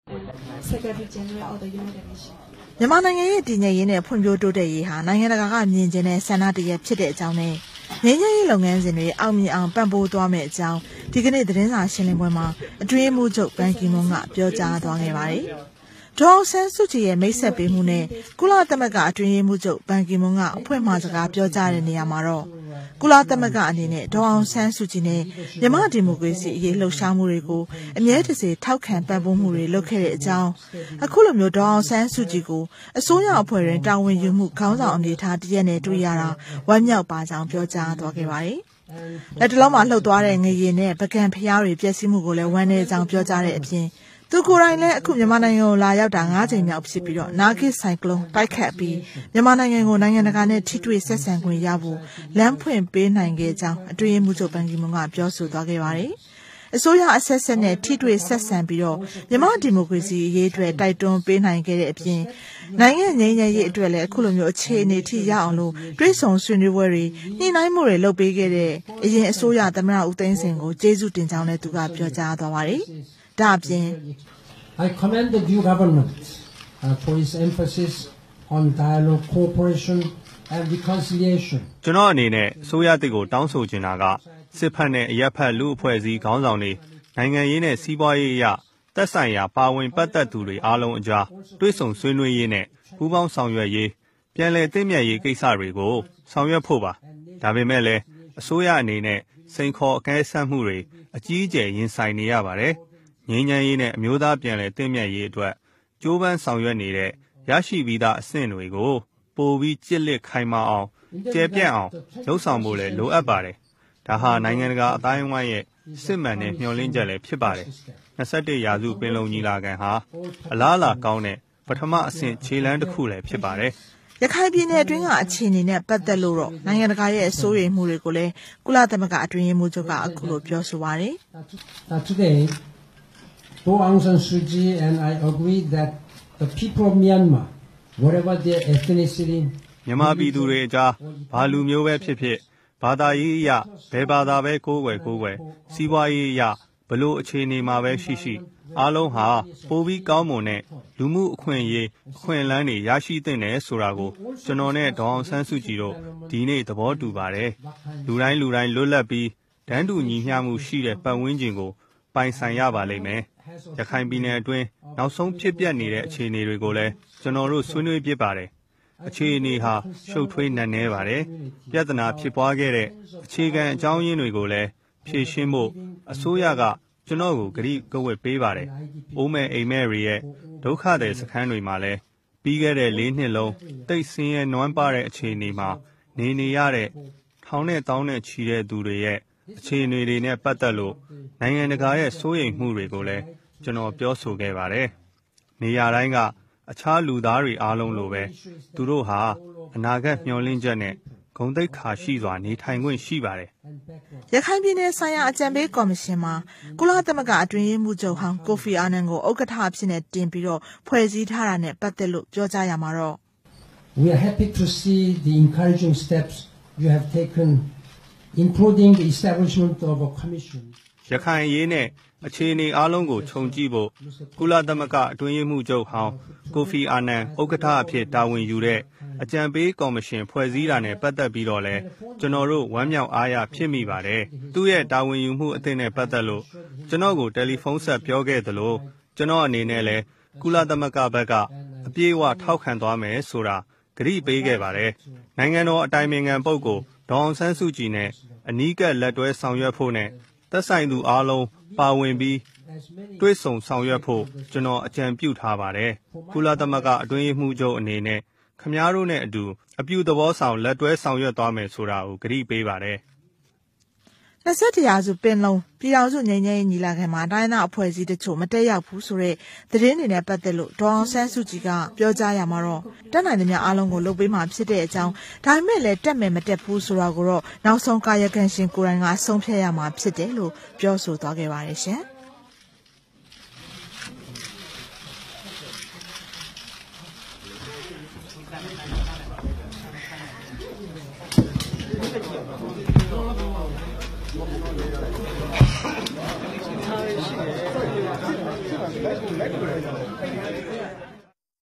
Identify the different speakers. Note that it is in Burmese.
Speaker 1: Secretary General of the United Nations
Speaker 2: မြန်မာနိုင်ငံရဲ့တည်ငြိမ်ရေးနဲ့ဖွံ့ဖြိုးတိုးတက်ရေးဟာနိုင်ငံတကာကမြင်ကျင်တဲ့ဆန္ဒတရဖြစ်တဲ့အကြောင်းနဲ့ငြိမ်းချမ်းရေးလုပ်ငန်းစဉ်တွေအောင်မြင်အောင်ပံ့ပိုးသွားမယ့်အကြောင်းဒီကနေ့သတင်းစာရှင်းလင်းပွဲမှာအတွင်းမှုချုပ်ဘန်ကီမွန်းကပြောကြားသွားခဲ့ပါတယ်။ဒေါ်အောင်ဆန်းစုကြည်ရဲ့မိတ်ဆက်ပေးမှုနဲ့ကုလသမဂ္ဂအတွင်းမှုချုပ်ဘန်ကီမွန်းကအဖွင့်မှာစကားပြောကြားတဲ့နေရာမှာတော့ကုလသမဂ္ဂအနေနဲ့ဒေါ်အောင်ဆန်းစုကြည်နဲ့မြန်မာဒီမိုကရေစီအရေးလှုပ်ရှားမှုတွေကိုအမြဲတစေထောက်ခံပံ့ပိုးမှုတွေလုပ်ခဲ့တဲ့အကြောင်းအခုလိုမျိုးဒေါ်အောင်ဆန်းစုကြည်ကိုအစိုးရအဖွဲ့တွင်တာဝန်ယူမှုခေါင်းဆောင်အနေထားတရက်နဲ့တွေ့ရတာဝမ်းမြောက်ပါကြောင်းပြောကြားသွားခဲ့ပါတယ်။လက်တလုံးမှာလှုပ်သွားတဲ့ငရေနဲ့ပကံဖျားတွေပြည့်စည်မှုကိုလည်းဝမ်းနည်းကြောင်းပြောကြားတဲ့အပြင်သူကိုယ်တိုင်လည်းအခုမြန်မာနိုင်ငံကိုလာရောက်တာ9ချိန်မြောက်ဖြစ်ပြီးတော့နာဂစ်ဆိုင်ကလုန်းတိုက်ခတ်ပြီးမြန်မာနိုင်ငံကိုနိုင်ငံတကာနဲ့ထိတွေ့ဆက်ဆံခွင့်ရဖို့လမ်းဖွင့်ပေးနိုင်ခဲ့ကြောင်းအတွင်းမှုချုပ်ဘန်ကီမွန်းကပြောဆိုသွားခဲ့ပါတယ်။အစိုးရအဆက်ဆက်နဲ့ထိတွေ့ဆက်ဆံပြီးတော့မြန်မာဒီမိုကရေစီအရေးအတွက်တိုက်တွန်းပေးနိုင်ခဲ့တဲ့အပြင်နိုင်ငံငြိမ်းချမ်းရေးအတွက်လည်းအခုလိုမျိုးအခြေအနေထိရအောင်လို့တွဲဆောင်ဆွေးနွေးပွဲတွေညှိနှိုင်းမှုတွေလုပ်ပေးခဲ့တဲ့အရင်အစိုးရသမ္မတဦးသိန်းစိန်ကိုကျေးဇူးတင်ကြောင်းလည်းသူကပြောကြားသွားပါတယ်။
Speaker 3: I commend the new government for its emphasis on dialogue, cooperation and reconciliation.
Speaker 4: ကျွန်တော်အနေနဲ့အစိုးရတစ်ကိုတောင်းဆိုချင်တာကစစ်ဖက်နဲ့အရက်ဖက်လူအဖွဲ့အစည်းခေါင်းဆောင်တွေနိုင်ငံရေးနဲ့စီးပွားရေးအရာသက်ဆိုင်ရာပါဝင်ပတ်သက်သူတွေအားလုံးအကြားတွဲဆုံဆွေးနွေးရေးနဲ့ပူးပေါင်းဆောင်ရွက်ရေးပြန်လည်သင့်မြတ်ရေးကိစ္စတွေကိုဆောင်ရွက်ဖို့ပါဒါပေမဲ့လည်းအစိုးရအနေနဲ့စိန်ခေါ်အကဲဆတ်မှုတွေအကြီးအကျယ်ရင်ဆိုင်နေရပါတယ်ငြိမ်းချမ်းရေးနဲ့အမျိုးသားပြန်လည်သင့်မြတ်ရေးအတွက်ကြိုးပမ်းဆောင်ရွက်နေတဲ့ရရှိပြီးသားအဆင့်တွေကိုပိုပြီးကြစ်လက်ခိုင်မာအောင်ကျယ်ပြန့်အောင်လှုပ်ဆောင်ဖို့လည်းလိုအပ်ပါတယ်။ဒါဟာနိုင်ငံတကာအတိုင်းအဝိုင်းရဲ့စစ်မှန်တဲ့မျှော်လင့်ချက်လည်းဖြစ်ပါတယ်။21ရာစုပင်လုံညီလာခံဟာအလားအလာကောင်းတဲ့ပထမအဆင့်ခြေလှမ်းတစ်ခုလည်းဖြစ်ပါတယ်
Speaker 2: ။ရခိုင်ပြည်နယ်အတွင်းကအခြေအနေနဲ့ပတ်သက်လို့တော့နိုင်ငံတကာရဲ့စိုးရိမ်မှုတွေကိုလည်းကုလသမဂ္ဂအတွင်းရေးမှူးချုပ်ကအခုလိုပြောဆိုပါတယ်။
Speaker 3: Today Aung San Suu Kyi and I agree that the people of Myanmar, whatever their ethnicity,
Speaker 4: မြန်မာပြည်သူတွေအကြားဘာလူမျိုးပဲဖြစ်ဖြစ်ဘာသာရေးအရာဘယ်ဘာသာပဲကိုယ်ွယ်စီးပွားရေးအရာဘလို့အခြေအနေမှာပဲရှိရှိအားလုံးဟာပိုပြီးကောင်းမွန်တဲ့လူမှုအခွင့်အရေးအခွင့်အလမ်းတွေရရှိသင့်တယ်ဆိုတာကိုကျွန်တော်နဲ့ဒေါ်အောင်ဆန်းစုကြည်တို့ဒီနေ့သဘောတူပါတယ်လူတိုင်းလွတ်လပ်ပြီးတန်းတူညီမျှမှုရှိတဲ့ပတ်ဝန်းကျင်ကိုပိုင်ဆိုင်ရပါလိမ့်မယ်ရခိုင်ပြည်နယ်အတွင်းနောက်ဆုံးဖြစ်ပျက်နေတဲ့အခြေအနေတွေကိုလည်းကျွန်တော်တို့ဆွေးနွေးဖြစ်ပါတယ်အခြေအနေဟာရှုပ်ထွေးနက်နဲပါတယ်ပြဿနာဖြစ်ပွားခဲ့တဲ့အခြေခံအကြောင်းရင်းတွေကိုလည်းဖြေရှင်းဖို့အစိုးရကကျွန်တော်ကိုဂရုကဝတ်ပေးပါတယ်အိုးမဲ့အိမ်မဲ့တွေရဲ့ဒုက္ခတွေစခန်းတွေမှာလည်းပြီးခဲ့တဲ့4နှစ်လုံးတိတ်ဆင်းရဲနွမ်းပါတဲ့အခြေအနေမှာနေရတဲ့ထောင်နဲ့တောင်းနဲ့ချီတဲ့သူတွေရဲ့အခြေအနေတွေနဲ့ပတ်သက်လို့နိုင်ငံတကာရဲ့စိုးရိမ်မှုတွေကိုလည်းကျွန်တော်ပြောဆိုခဲ့ပါတယ်။နေရာတိုင်းကအခြားလူသားတွေအားလုံးလိုပဲသူတို့ဟာအနာဂတ်မျှော်လင့်ချက်နဲ့ဂုဏ်သိက္ခာရှိစွာနေထိုင်ခွင့်ရှိပါတယ်
Speaker 2: ။ရခိုင်ပြည်နယ်ဆိုင်ရာအကြံပေးကော်မရှင်မှာကုလသမဂ္ဂအတွင်းရေးမှူးချုပ်ဟောင်းကိုဖီအာနန်ကိုဥက္ကဋ္ဌအဖြစ်နဲ့တင်ပြီးတော့ဖွဲ့စည်းထားတာနဲ့ပတ်သက်လို့ပြောကြားရမှာတော့
Speaker 3: We are happy to see the encouraging steps you have taken including the establishment of a commission
Speaker 4: ရခိုင်အရေးနဲ့အခြေအနေအားလုံးကိုခြုံကြည့်ဖို့ကုလသမဂ္ဂအတွင်းရေးမှူးချုပ်ဟောင်းကိုဖီအာနန်ဥက္ကဋ္ဌအဖြစ်တာဝန်ယူတဲ့အကြံပေးကော်မရှင်ဖွဲ့စည်းတာနဲ့ပတ်သက်ပြီးတော့လဲကျွန်တော်တို့ဝမ်းမြောက်အားရဖြစ်မိပါတယ်သူ့ရဲ့တာဝန်ယူမှုအသစ်နဲ့ပတ်သက်လို့ကျွန်တော်ကိုတယ်လီဖုန်းဆက်ပြောခဲ့သလိုကျွန်တော်အနေနဲ့လဲကုလသမဂ္ဂဘက်ကအပြည့်အဝထောက်ခံသွားမယ်ဆိုတာဂရုပေးခဲ့ပါတယ်နိုင်ငံတော်အတိုင်ပင်ခံပုဂ္ဂိုလ်ဒေါ်အောင်ဆန်းစုကြည်နဲ့အနီးကပ်လက်တွဲဆောင်ရွက်ဖို့နဲ့သက်ဆိုင်သူအားလုံးပါဝင်ပြီးတွဲဆုံဆောင်ရွက်ဖို့ကျွန်တော်အကြံပြုထားပါတယ်ကုလသမဂ္ဂအတွင်းရေးမှူးချုပ်အနေနဲ့ခမားတို့နဲ့အတူအပြုသဘောဆောင်လက်တွဲဆောင်ရွက်သွားမယ်ဆိုတာကိုဂရုပေးပါတယ်
Speaker 2: 21ရာစုပင်လုံပြည်ထောင်စုငြိမ်းချမ်းရေးညီလာခံမှာတိုင်းဒေသအဖွဲ့အစည်းတချို့မတက်ရောက်ဘူးဆိုတဲ့သတင်းတွေနဲ့ပတ်သက်လို့ဒေါ်အောင်ဆန်းစုကြည်ကပြောကြားရမှာတော့တက်နိုင်သမျှအားလုံးကိုလုပ်ပေးမှာဖြစ်တဲ့အကြောင်းဒါပေမဲ့လည်းတက်မယ်မတက်ဘူးဆိုတာကိုတော့နောက်ဆုံးကာယကံရှင်ကိုယ်တိုင်ကဆုံးဖြတ်ရမှာဖြစ်တယ်လို့ပြောဆိုသွားခဲ့ပါတယ်ရှင်
Speaker 1: ရှိတယ်